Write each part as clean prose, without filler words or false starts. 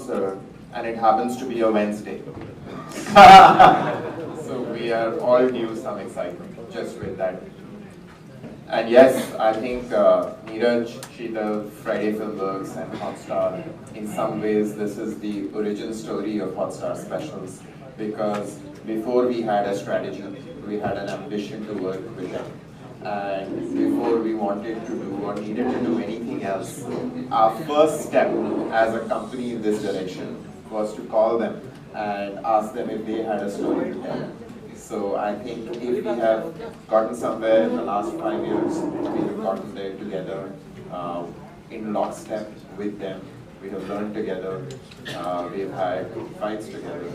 Sir, and it happens to be a Wednesday. So we are all due some excitement just with that. And yes, I think Neeraj, Sheetal, Friday Filmworks and Hotstar, in some ways this is the origin story of Hotstar Specials, because before we had a strategy, we had an ambition to work with them. And before we wanted to do or needed to do anything else, our first step as a company in this direction was to call them and ask them if they had a story to tell. So I think if we have gotten somewhere in the last 5 years, we have gotten there together in lockstep with them. We have learned together, we have had fights together,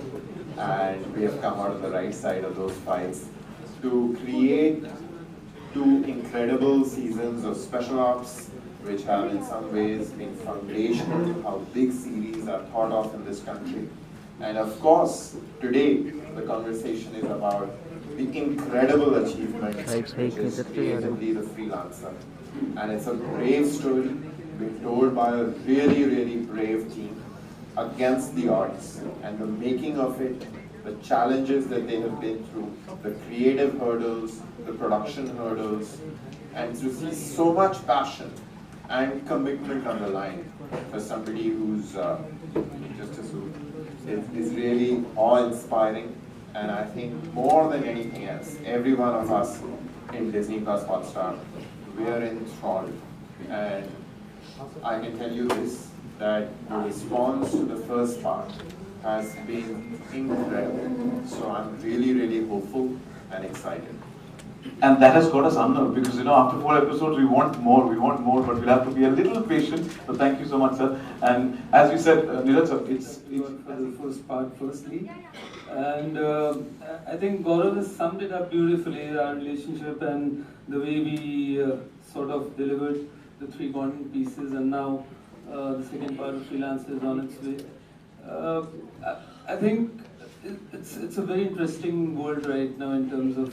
and we have come out on the right side of those fights to create 2 incredible seasons of special ops, which have in some ways been foundational to how big series are thought of in this country. And of course, today the conversation is about the incredible achievement which is creatively the freelancer. And it's a brave story being told by a really, really brave team against the odds, and the making of it, the challenges that they have been through, the creative hurdles, the production hurdles, and to see so much passion and commitment on the line for somebody who's just a suit is really awe-inspiring. And I think more than anything else, every one of us in Disney Plus Hotstar, we are enthralled. And I can tell you this, that the response to the first part has been incredible. So I'm really, really hopeful and excited. And that has got us unnerved because, after 4 episodes, we want more, but we'll have to be a little patient. So thank you so much, sir. And as you said, Neeraj, sir, it's for the first part, firstly. And I think Gaurav has summed it up beautifully, our relationship and the way we sort of delivered the 3 content pieces, and now the second part of Freelancer is on its way. I think it's a very interesting world right now in terms of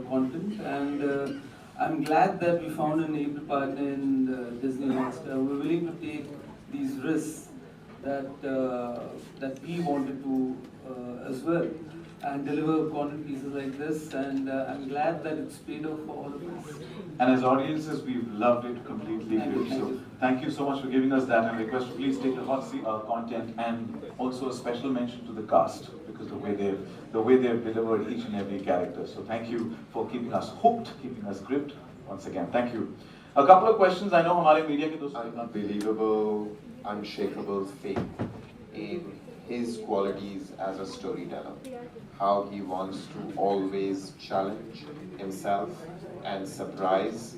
content, and I'm glad that we found an able partner in Disney Hotstar. We're willing to take these risks that we wanted to as well, and deliver content pieces like this, and I'm glad that it's paid off for all of us. And as audiences, we've loved it completely. So thank you so much for giving us that, and I request you please take the hot seat content and also a special mention to the cast, because the way they've delivered each and every character. So thank you for keeping us hooked, keeping us gripped. Once again, thank you. A couple of questions. I know हमारे media के दोस्तों Unbelievable, unshakable faith in his qualities as a storyteller. How he wants to always challenge himself and surprise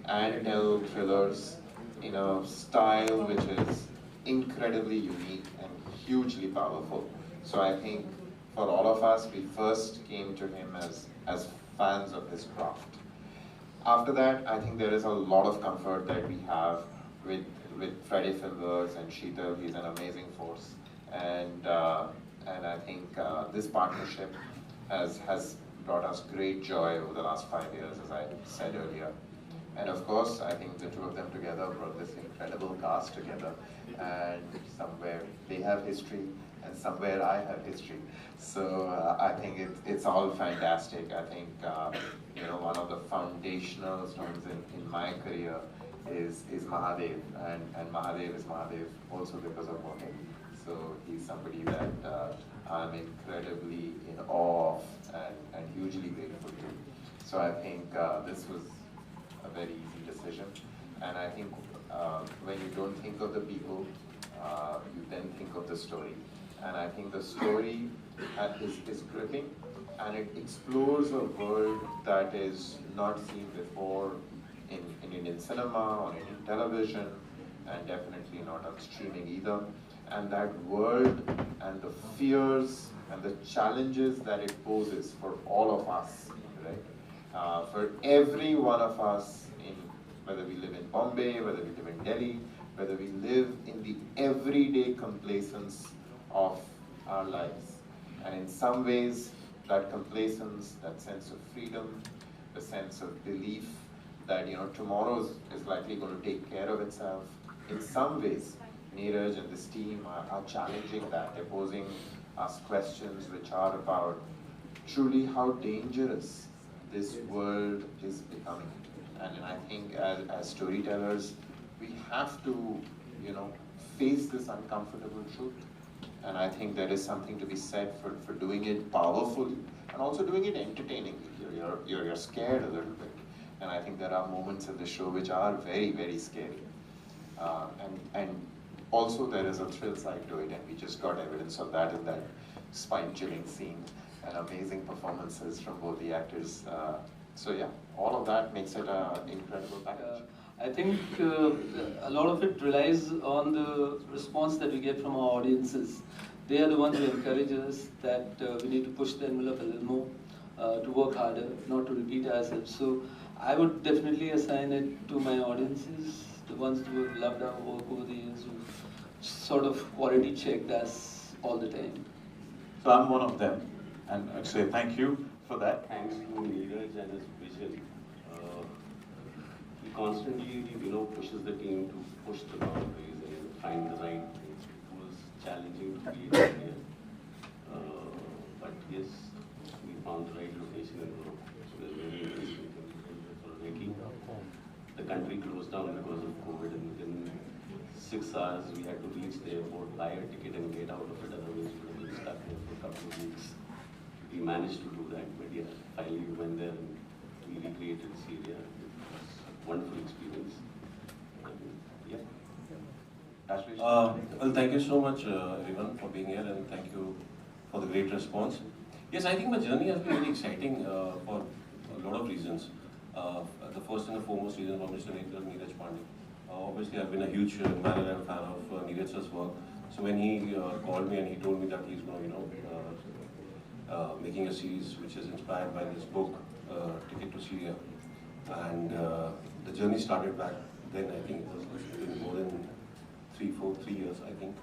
and tell thrillers in a style which is incredibly unique and hugely powerful. So I think for all of us, we first came to him as fans of his craft. After that, I think there is a lot of comfort that we have with Friday Filmworks and Sheetal. He's an amazing force, and I think this partnership has brought us great joy over the last 5 years, as I said earlier. And of course, I think the 2 of them together brought this incredible cast together, and somewhere they have history and somewhere I have history. So I think it's all fantastic. I think one of the foundational stones in my career is Mahadev, and Mahadev is Mahadev also because of Mohin. So he's somebody that I'm incredibly in awe of and hugely grateful to. So I think this was a very easy decision, and I think when you don't think of the people, you then think of the story. And I think the story is gripping, and it explores a world that is not seen before in Indian cinema, on Indian television, and definitely not on streaming either. And that world and the fears and the challenges that it poses for all of us, right? For every one of us, whether we live in Bombay, whether we live in Delhi, whether we live in the everyday complacence of our lives. And in some ways, that complacence, that sense of freedom, the sense of belief that tomorrow is likely going to take care of itself. In some ways, Neeraj and this team are challenging that. They're posing us questions which are about truly how dangerous this world is becoming. And I think as storytellers, we have to, face this uncomfortable truth. And I think there is something to be said for doing it powerfully and also doing it entertainingly. You're scared a little bit. And I think there are moments in the show which are very, very scary. And also there is a thrill side to it, and we just got evidence of that in that spine-chilling scene and amazing performances from both the actors. So yeah, all of that makes it an incredible package. I think a lot of it relies on the response that we get from our audiences. They are the ones who encourage us that we need to push the envelope a little more, to work harder, not to repeat ourselves. So I would definitely assign it to my audiences, the ones who have loved our work over the years, who sort of quality checked us all the time. So I'm one of them, and I'd say thank you for that. Thanks to Neeraj and his vision. He constantly, pushes the team to push the boundaries and find the right things. It was challenging to create an idea. But yes, we found the right location in Europe. So we're very interested for making. The country closed down because of COVID, and within 6 hours we had to reach the airport, buy a ticket and get out of it, otherwise we would have been stuck there for a couple of weeks. We managed to do that, but yeah, finally we went there and we recreated Syria. It was a wonderful experience. And, yeah. Well, thank you so much, everyone, for being here, and thank you for the great response. Yes, I think my journey has been very exciting for a lot of reasons. The first and the foremost reason was Mr. Neeraj Pandey. Obviously, I've been a huge admirer and fan of Neeraj's work. So when he called me and he told me that he's going to, making a series which is inspired by this book, Ticket to Syria, and the journey started back then. I think it was been more than 3 years. I think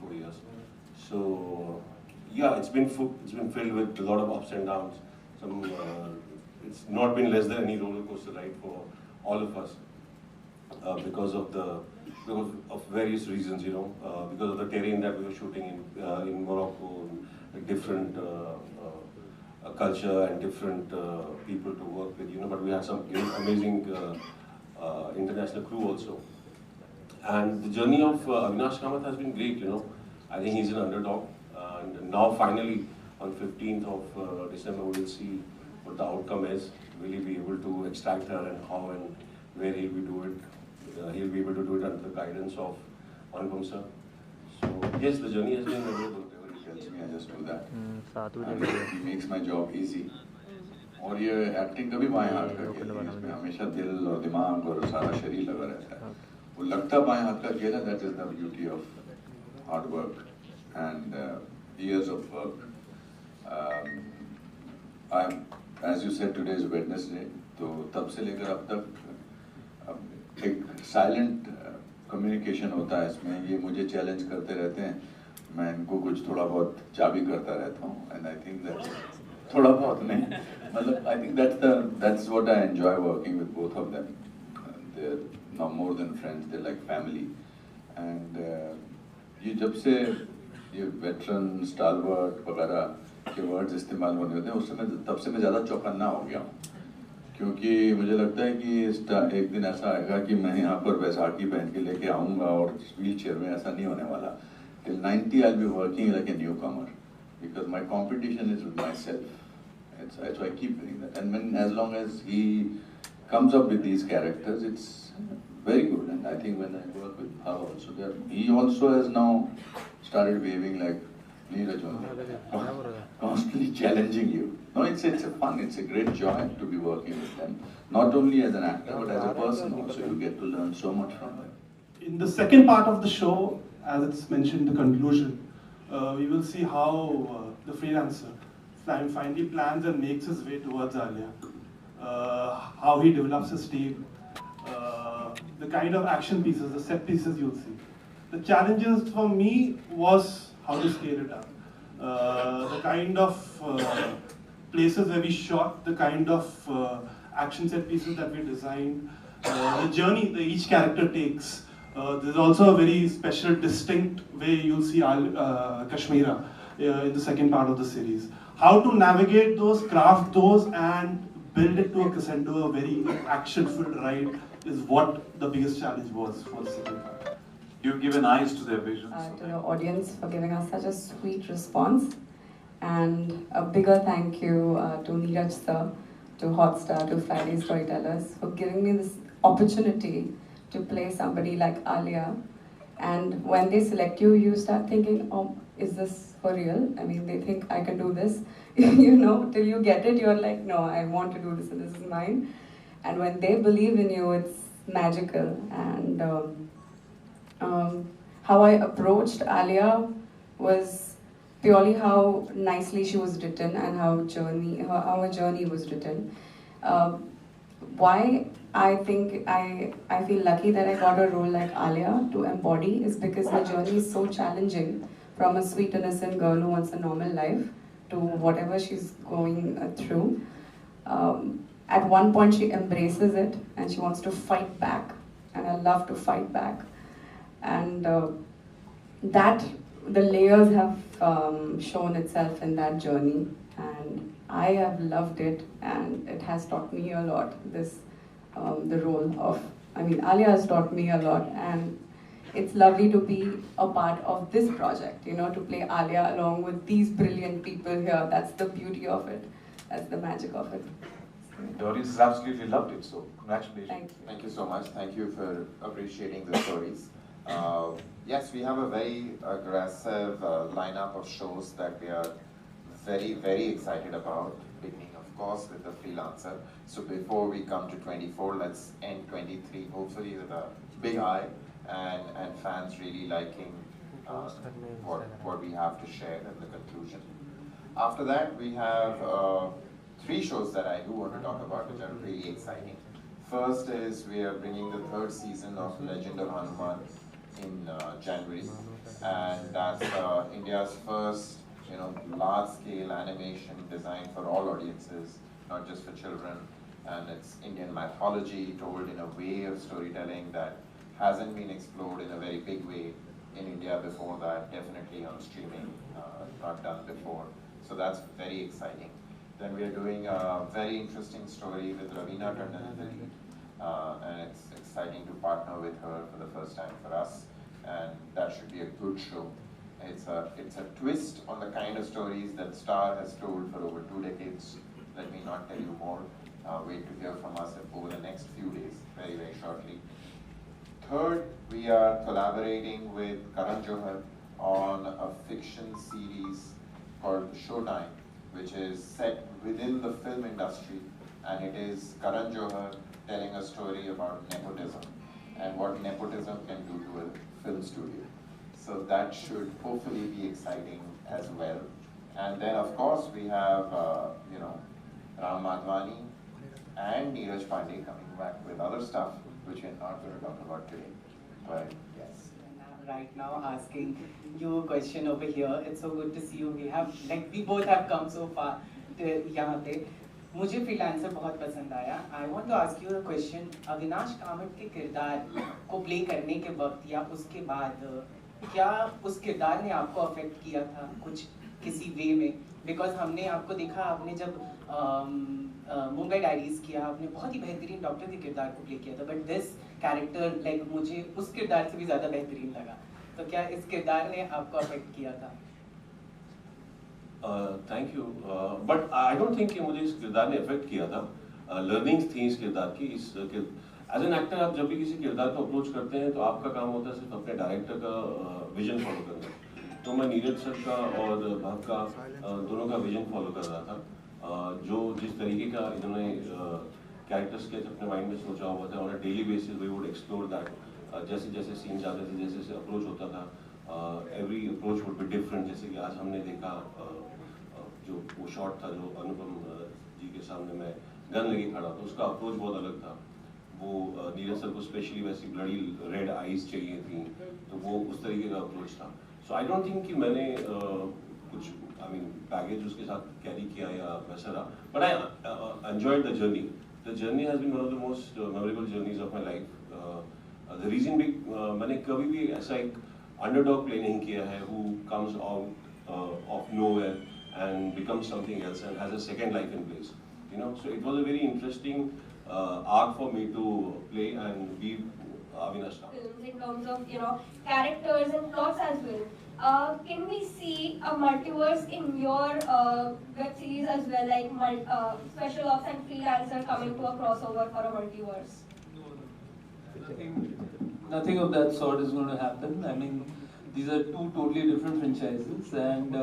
3-4 years. So yeah, it's been filled with a lot of ups and downs. It's not been less than any roller coaster ride for all of us. Because of various reasons, because of the terrain that we were shooting in Morocco, different culture and different people to work with, but we had some amazing international crew also. And the journey of Avinash Kamath has been great, I think he's an underdog, and now finally on 15th of December we will see what the outcome is. Will he be able to extract her, and how and where he'll be able to do it under the guidance of Anupam sir. So yes, the journey has been memorable. Whatever he tells me, I just do that. And he makes my job easy. और ये acting कभी बाएं हाथ का खेल है, इसमें हमेशा दिल और दिमाग और सारा शरीर लगा रहता है. वो लगता बाएं हाथ का खेल है. That is the beauty of hard work and years of work. As you said, today is Wednesday. तो तब से लेकर अब तक एक साइलेंट कम्युनिकेशन होता है इसमें. ये मुझे चैलेंज करते रहते हैं, मैं इनको कुछ थोड़ा बहुत चाबी करता रहता हूँ. एंड आई थिंक दैट थोड़ा बहुत नहीं, मतलब I think that's what I enjoy working with both of them. They're now more than friends, they're like family. And ये जब से ये वेटरन स्टालवर्ट वगैरह के वर्ड्स इस्तेमाल होने होते हैं, उस समय तब से मैं ज़्यादा चौकन्ना हो गया हूँ. क्योंकि मुझे लगता है कि एक दिन ऐसा आएगा कि मैं यहाँ पर वैसाखी पहन के लेके आऊँगा और व्हील चेयर में. ऐसा नहीं होने वाला. Till 90 I'll be working like a newcomer because my competition is with myself. So I keep doing that. And as long as he comes up with these characters, it's very good. And I think when I work with her also, he also has now started waving like Neeraj only, constantly challenging you. No, it's a fun, it's a great joy to be working with them. Not only as an actor, but as a person also. You get to learn so much from them. In the second part of the show, as it's mentioned in the conclusion, we will see how the freelancer finally plans and makes his way towards Alia, how he develops his team, the kind of action pieces, the set pieces you'll see. The challenges for me was how to scale it up. The kind of places where we shot, the kind of action set pieces that we designed, the journey that each character takes. There's also a very special, distinct way you'll see Kashmira in the second part of the series. How to navigate those, craft those, and build it to a crescendo, a very action-filled ride is what the biggest challenge was for the second part. You've given eyes to their visions. To the audience for giving us such a sweet response. And a bigger thank you to Neeraj sir, to Hotstar, to Friday Storytellers for giving me this opportunity to play somebody like Alia. And when they select you, you start thinking, oh, is this for real? I mean, they think I can do this. You know, till you get it, you're like, no, I want to do this and this is mine. And when they believe in you, it's magical. And how I approached Alia was purely how nicely she was written and how our journey was written. Why I think I feel lucky that I got a role like Alia to embody is because her journey is so challenging, from a sweet innocent girl who wants a normal life to whatever she's going through. At one point she embraces it and she wants to fight back, and I love to fight back. And that the layers have shown itself in that journey, and I have loved it, and it has taught me a lot. The role of, I mean, Alia has taught me a lot, and it's lovely to be a part of this project, you know, to play Alia along with these brilliant people here. That's the beauty of it. That's the magic of it. The audience has absolutely loved it, so congratulations. Thank you. Thank you so much. Thank you for appreciating the stories. Yes, we have a very aggressive lineup of shows that we are very, very excited about, beginning of course with the Freelancer. So before we come to 24, let's end 23, hopefully with a big eye and fans really liking what we have to share in the conclusion. After that, we have 3 shows that I do want to talk about, which are really exciting. First is we are bringing the 3rd season of Legend of Hanuman in January, and that's India's first, you know, large-scale animation designed for all audiences, not just for children. And it's Indian mythology told in a way of storytelling that hasn't been explored in a very big way in India before that, definitely on streaming, not done before. So that's very exciting. Then we are doing a very interesting story with Ravina Tandon in the lead. And it's exciting to partner with her for the first time for us, and that should be a good show. It's a twist on the kind of stories that Star has told for over 2 decades. Let me not tell you more. Wait to hear from us over the next few days, very, very shortly. Third, we are collaborating with Karan Johar on a fiction series called Showtime, which is set within the film industry, and it is Karan Johar telling a story about nepotism and what nepotism can do to a film studio. So that should hopefully be exciting as well. And then of course we have, you know, Ram Madhwani and Neeraj Pandey coming back with other stuff, which we're not going to talk about today. But yes. I'm right now asking you a question over here. It's so good to see you. We both have come so far यहाँ पे. मुझे freelancer बहुत पसंद आया. I want to ask you a question. Avinash Kamat के किरदार को play करने के वक्त या उसके बाद क्या उस किरदार ने आपको अफेक्ट किया था कुछ किसी वे में? बिकॉज हमने आपको देखा, आपने जब मुंबई डायरीज किया, आपने बहुत ही बेहतरीन डॉक्टर के किरदार को प्ले किया था, बट दिस कैरेक्टर लाइक मुझे उस किरदार से भी ज़्यादा बेहतरीन लगा. तो क्या इस किरदार ने आपको अफेक्ट किया था? Thank you, but I don't think कि मुझे इस किरदार ने अफेक्ट किया था. लर्निंग्स थी इस किरदार की. एज एन एक्टर आप जब भी किसी किरदार को अप्रोच करते हैं तो आपका काम होता है सिर्फ अपने डायरेक्टर का विजन फॉलो करना. तो मैं नीरज सर का और भाव का दोनों का विजन फॉलो कर रहा था. जो जिस तरीके का इन्होंने कैरेक्टर स्केच अपने माइंड में सोचा हुआ था, on a daily basis we would explore that. जैसे जैसे सीन जाते थे, जैसे जैसे अप्रोच होता था, every approach would be different. जैसे कि आज हमने देखा जो वो शॉट था जो अनुपम जी के सामने मैं गन लेके खड़ा था, उसका अप्रोच बहुत अलग था. वो नीरज सर को स्पेशली वैसी ब्लडी रेड आईज चाहिए थी, तो वो उस तरीके का अप्रोच था. सो आई डोंट थिंक कि मैंने कुछ आई मीन बैगेज उसके साथ कैरी किया या वैसा रहा, but I enjoyed the journey. The journey has been one of the most memorable journeys of my life. The reason भी मैंने कभी भी ऐसा एक अंडरडॉग प्ले नहीं किया है who comes out of nowhere and becomes something else and has a second life in place. You know, so it was a very interesting arc for me to play and be Avinash. Films in terms of, you know, characters and plots as well. Can we see a multiverse in your web series as well, like special ops and freelancer coming to a crossover for a multiverse? Nothing of that sort is going to happen. I mean, these are two totally different franchises, and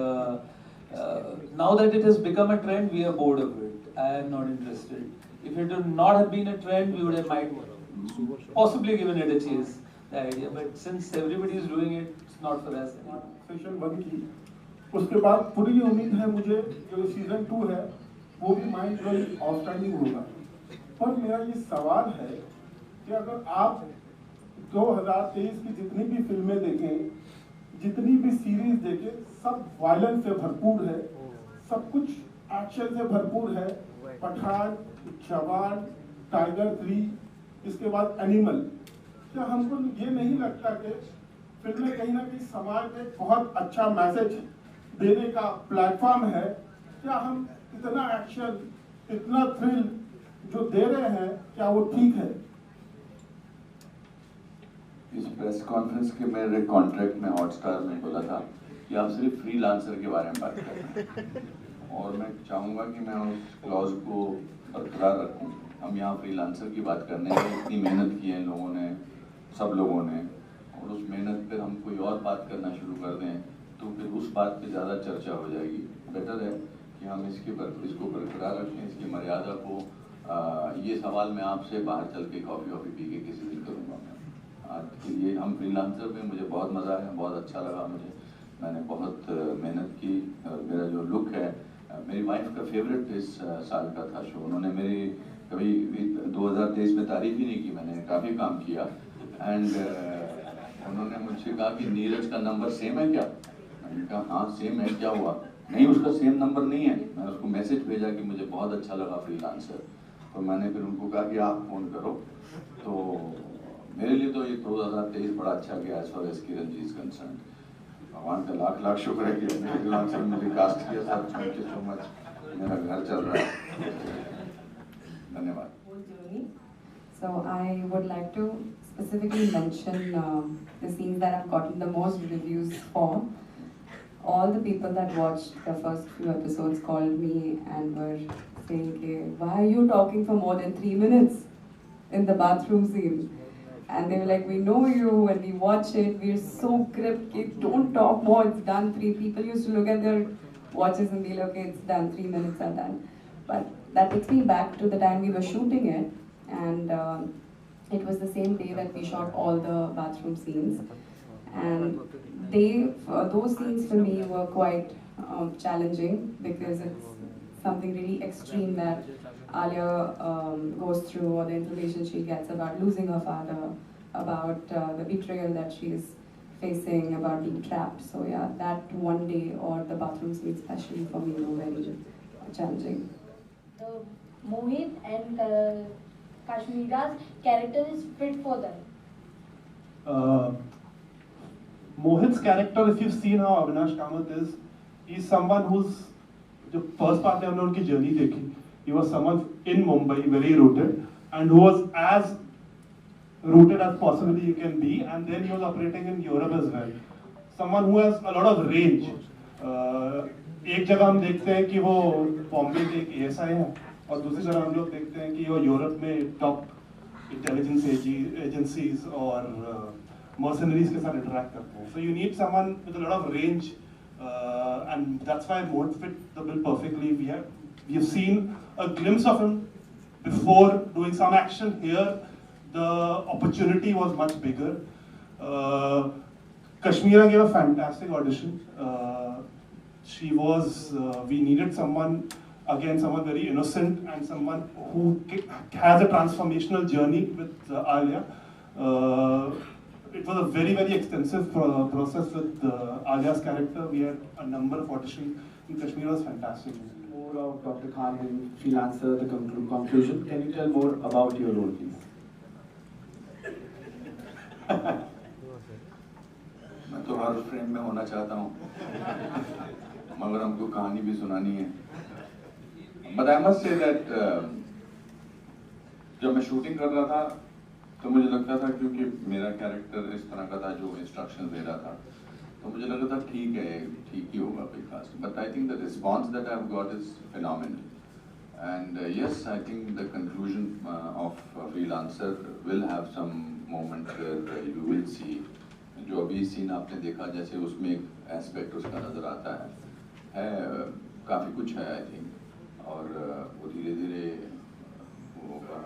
now that it has become a trend, we are bored of it. I am not interested. If it would not have been a trend, we would have might possibly given it a chase, the idea. But since everybody is doing it, it's not for us anymore. Session 1 की उसके बाद पूरी उम्मीद है मुझे जो season 2 है वो भी माइंड ब्लोइंग आउटस्टैंडिंग होगा. पर मेरा ये सवाल है कि अगर आप 2023 की जितनी भी फिल्में देखें, जितनी भी सीरीज देखें, सब वायलेंस से भरपूर है, सब कुछ एक्शन से भरपूर है. पठान, जवान, टाइगर 3, इसके बाद एनिमल. क्या हमको ये नहीं लगता कि फिल्में कहीं ना कहीं समाज में बहुत अच्छा मैसेज देने का प्लेटफॉर्म है? क्या हम इतना एक्शन, इतना थ्रिल जो दे रहे हैं, क्या वो ठीक है? इस प्रेस कॉन्फ्रेंस के मेरे कॉन्ट्रैक्ट में हॉटस्टार ने बोला था कि आप सिर्फ फ्रीलांसर के बारे में बात करें, और मैं चाहूँगा कि मैं उस क्लॉज को बरकरार रखूँ. हम यहाँ फ्रीलांसर की बात करने में इतनी मेहनत की है लोगों ने, सब लोगों ने, और उस मेहनत पर हम कोई और बात करना शुरू कर दें तो फिर उस बात पे ज़्यादा चर्चा हो जाएगी. बेटर है कि हम इसको बरकरार रखें, इसकी मर्यादा को. ये सवाल मैं आपसे बाहर चल के कॉफ़ी पी के किसी दिन करूँगा. मैं आज के लिए हम फ्रीलांसर में मुझे बहुत मज़ा आया, बहुत अच्छा लगा मुझे. मैंने बहुत मेहनत की. मेरा जो लुक है, मेरी वाइफ का फेवरेट इस साल का था शो. उन्होंने मेरी कभी 2023 में तारीफ ही नहीं की. मैंने काफ़ी काम किया एंड उन्होंने मुझसे कहा कि नीरज का नंबर सेम है क्या? मैंने कहा हाँ सेम है, क्या हुआ? नहीं, उसका सेम नंबर नहीं है. मैंने उसको मैसेज भेजा कि मुझे बहुत अच्छा लगा फ्रीलांसर. तो मैंने फिर उनको कहा कि आप फ़ोन करो. तो मेरे लिए तो ये 2023 बड़ा अच्छा गया as far as Kiran ji is concerned. भगवान का लाख लाख शुक्र है कि फ्रीलांसर में मुझे कास्ट किया. Sir thank you so much. मेरा घर चल रहा है. धन्यवाद. So I would like to specifically mention the scenes that I've gotten the most reviews for. All the people that watched the first few episodes called me and were saying, "Hey, why are you talking for more than 3 minutes in the bathroom scene?" And they were like, "We know you, when we watch it, we're so gripped, don't talk more, it's done." 3 people used to look at their watches and be like, "Okay, it's done, 3 minutes are done." But that takes me back to the time we were shooting it, and it was the same day that we shot all the bathroom scenes, and those scenes for me were quite challenging because it's something really extreme that Alia goes through, or the information she gets about losing her father, about the betrayal that she's facing, about being trapped. So yeah, that one day, or the bathroom scenes especially for me, were very challenging. The Mohit and Kashmira's character is fit for them. Mohit's character, if you've seen how Avinash Kamath is, he's someone who's, the first part हमने उनकी journey देखी. He was someone in Mumbai, very rooted, and who was as rooted as possibly you can be, and then he was operating in Europe as well. Someone who has a lot of range. एक जगह हम देखते हैं कि वो बॉम्बे के एक ASI है, और दूसरी जगह हम लोग देखते हैं कि वो यूरोप में टॉप इंटेलिजेंस एजेंसीज और mercenaries के साथ इंटरैक्ट करते हैं. So you need someone with a lot of range, and that's why Mohit fit the bill perfectly. We have seen a glimpse of him before doing some action. Here, the opportunity was much bigger. Kashmira gave a fantastic audition. We needed someone again, someone very innocent and someone who has a transformational journey with Alia. It was a very, very extensive process with Alia's character. We had a number of auditions in Kashmir. It was fantastic. More of Dr. Khan and freelancer, the conclusion. Can you tell more about your role, please? मैं तो हर frame में होना चाहता हूँ, मगर हमको कहानी भी सुनानी है. But I must say that जब मैं शूटिंग कर रहा था तो मुझे लगता था, क्योंकि मेरा कैरेक्टर इस तरह का था जो इंस्ट्रक्शन दे रहा था, तो मुझे लगा था ठीक है, ठीक ही होगा because. But I think the response that I have got is phenomenal. And yes, I think the conclusion of Freelancer will have some moment where you will see, जो अभी सीन आपने देखा जैसे उसमें एक एस्पेक्ट उसका नजर आता है काफी कुछ है आई थिंक, और वो धीरे धीरे वो होगा.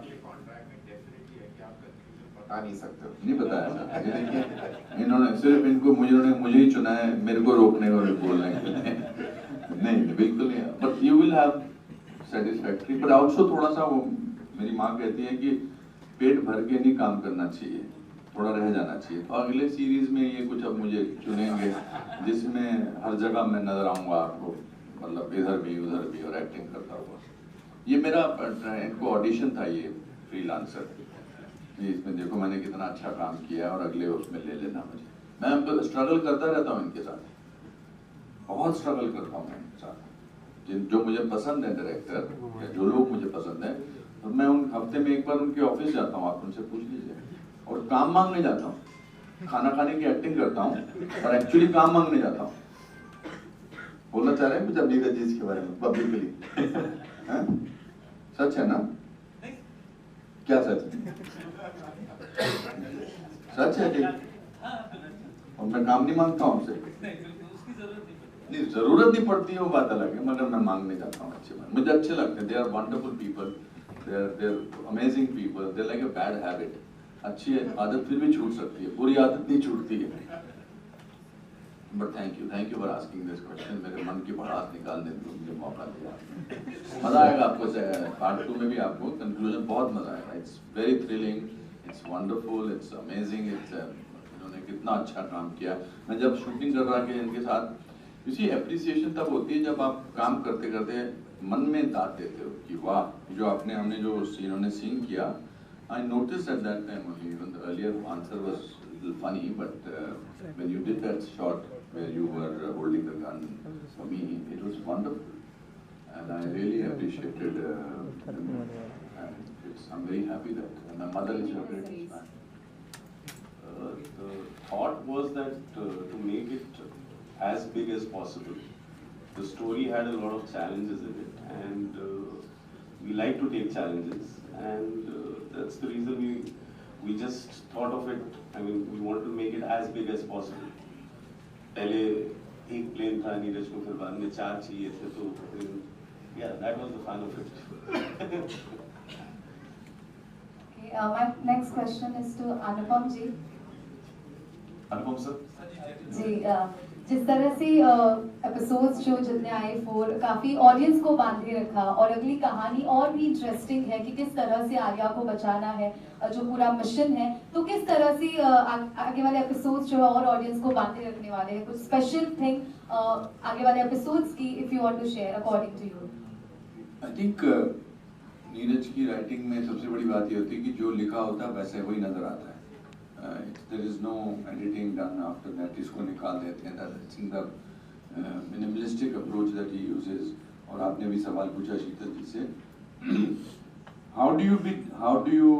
बता नहीं सकते हो. नहीं बताया ये देखिए, इन्होंने सिर्फ इनको मुझे ही चुना है मेरे को रोकने और बोलने के लिए. नहीं बिल्कुल नहीं. But you will have satisfactory, but also थोड़ा सा वो मेरी माँ कहती है कि पेट भर के नहीं काम करना चाहिए, थोड़ा रह जाना चाहिए. तो अगले सीरीज में ये कुछ अब मुझे चुनेंगे जिसमें हर जगह मैं नजर आऊंगा आपको, मतलब इधर भी उधर भी और एक्टिंग करता हुआ. ये मेरा इनको ऑडिशन था ये फ्रीलांसर. इसमें देखो मैंने कितना अच्छा काम किया और अगले उसमें ले लेना मुझे. मैं स्ट्रगल करता रहता हूँ इनके साथ, बहुत स्ट्रगल करता हूँ मैं इनके साथ. जो मुझे पसंद है डायरेक्टर या जो लोग मुझे पसंद है, तो मैं उन हफ्ते में एक बार उनके ऑफिस जाता हूँ, आप उनसे पूछ लीजिए, और काम मांगने जाता हूँ. खाना खाने की एक्टिंग करता हूँ और एक्चुअली काम मांगने जाता हूँ. बोलना चाह रहे हैं कुछ अपनी चीज के बारे में पब्लिकली? सच है ना? क्या सच है? सच है जी. और मैं काम नहीं मांगता हूँ उनसे. नहीं, जरूरत नहीं पड़ती है वो बात अलग है, मगर मैं मांगने जाता हूँ अच्छे में. मुझे अच्छे लगते हैं. They are wonderful people, they are amazing people. They like a bad habit. अच्छी आदत फिर भी छूट सकती है, बुरी आदत नहीं छूटती है. But thank you for asking this question. मेरे मन की भड़ास निकालने का मुझे मौका दिया. मजा आएगा आपको. पार्ट 2 में भी आपको कंक्लूजन बहुत मजा आएगा. It's very thrilling, it's wonderful, it's amazing. इन्होंने कितना अच्छा काम किया. मैं जब शूटिंग कर रहा था इनके साथ, इसी एप्रिसिएशन तब होती है जब आप काम करते करते मन में दाद देते हो कि वाह, जो हमने जो इन्होंने सीन किया. I notice at that time only, even the earlier answer was little funny, but when you did that shot where you were holding the gun, for me it was wonderful and I really appreciated and I'm very happy that my mother is your greatest fan. The thought was that to make it as big as possible. The story had a lot of challenges in it, and we like to take challenges, and that's the reason we just thought of it. I mean, we wanted to make it as big as possible. पहले एक plane था नीरज को, फिर बाद में 4 चाहिए थे, तो yeah, that was the fun of it. Okay, my next question is to Anupam ji. Anupam sir ji, जिस तरह से एपिसोड्स जो जितने आए 4 काफी ऑडियंस को बांधे रखा, और अगली कहानी और भी इंटरेस्टिंग है कि किस तरह से आलिया को बचाना है, जो पूरा मिशन है, तो किस तरह से आगे वाले एपिसोड्स जो है और ऑडियंस को बांधे रखने वाले हैं. कुछ स्पेशल थिंग आगे वाले एपिसोड्स की if you want to share according to you. I think Neeraj की राइटिंग में सबसे बड़ी बात ये होती है कि जो लिखा होता है वैसे वही नजर आता है. There is no editing done after that. इसको निकाल देते हैं. That's in the minimalistic approach that he uses. और आपने भी सवाल पूछा शीतल जी से, how do you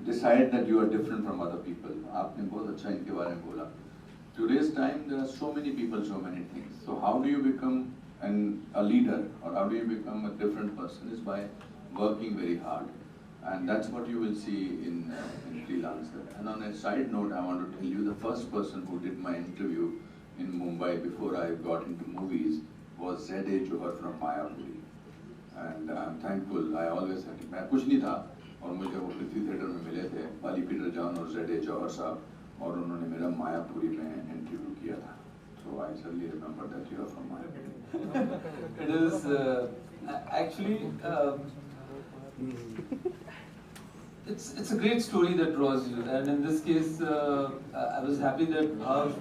decide that you are different from other people? आपने बहुत अच्छा इनके बारे में बोला. Today's time there are so many people, so many things. So how do you become a leader, or how do you become a different person? Is by working very hard. And that's what you will see in Freelancer. And on a side note, I want to tell you, the first person who did my interview in Mumbai before I got into movies was Z.A. Johar from Mayapuri. And I'm thankful. I always had to. मैं कुछ नहीं था और मुझे वो पृथ्वी theatre में मिले थे बाली पीटर जॉन और Z.A. Johar साहब, और उन्होंने मेरा मायापुरी में इंटरव्यू किया था. So I certainly remember that you are from Mayapuri. It is Actually, it's a great story that draws you, and in this case, I was happy that Bhav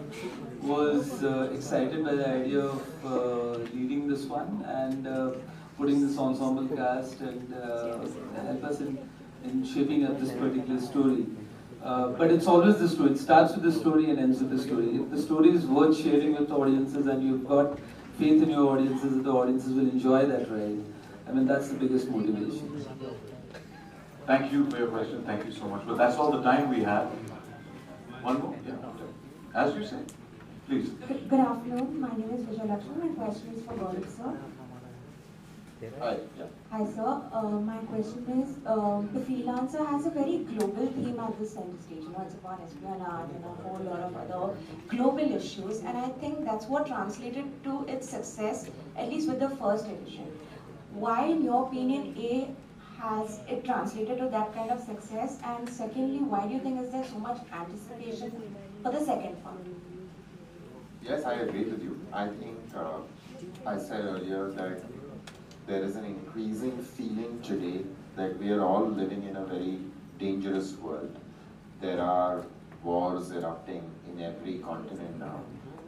was excited by the idea of leading this one and putting this ensemble cast and help us in shaping up this particular story. But it's always the story. It starts with the story and ends with the story. If the story is worth sharing with audiences and you've got faith in your audiences, that the audiences will enjoy that ride, I mean, that's the biggest motivation. Thank you for your question. Thank you so much. But that's all the time we have. One more? Yeah. As you say. Please. Good afternoon. My name is Vijay Lakshman. My question is for Gaurav, sir. Hi. Yeah. Hi, sir. My question is, the freelancer has a very global theme at the center stage. You know, it's about espionage and a whole lot of other global issues. And I think that's what translated to its success, at least with the first edition. Why, in your opinion, A, has it translated to that kind of success? And secondly, why do you think is there so much anticipation for the second one? Yes, I agree with you. I think I said earlier that there is an increasing feeling today that we are all living in a very dangerous world. There are wars erupting in every continent now,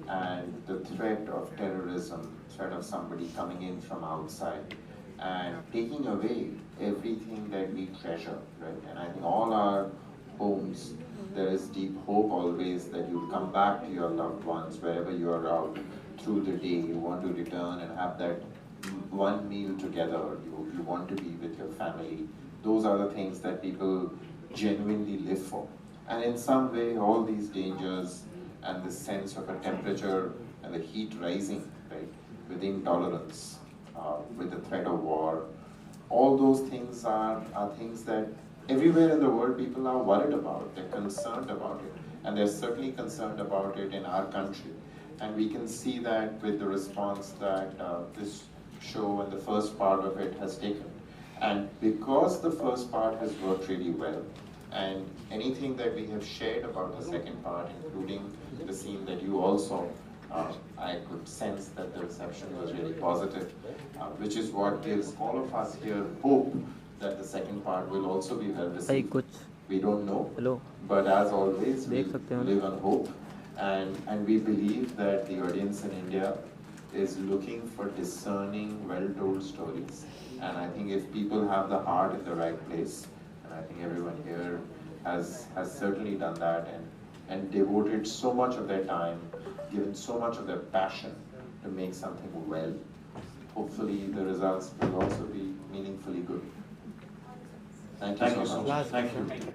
and the threat of terrorism, threat of somebody coming in from outside and taking away everything that we treasure, right? And I think all our homes, there is deep hope always that you'll come back to your loved ones wherever you are out through the day. You want to return and have that one meal together. You want to be with your family. Those are the things that people genuinely live for. And in some way, all these dangers and the sense of a temperature and the heat rising, right, with intolerance, with the threat of war, all those things are things that everywhere in the world people are worried about, they're concerned about it, and they're certainly concerned about it in our country. And we can see that with the response that this show and the first part of it has taken. And because the first part has worked really well, and anything that we have shared about the second part, including the scene that you also I could sense that the reception was really positive, which is what gives all of us here hope that the second part will also be well received. We don't know, but as always, we live on hope, and we believe that the audience in India is looking for discerning, well-told stories. And I think if people have the heart in the right place, and I think everyone here has certainly done that and devoted so much of their time, given so much of their passion to make something well, hopefully the results will also be meaningfully good. Thank you so much. Thank you.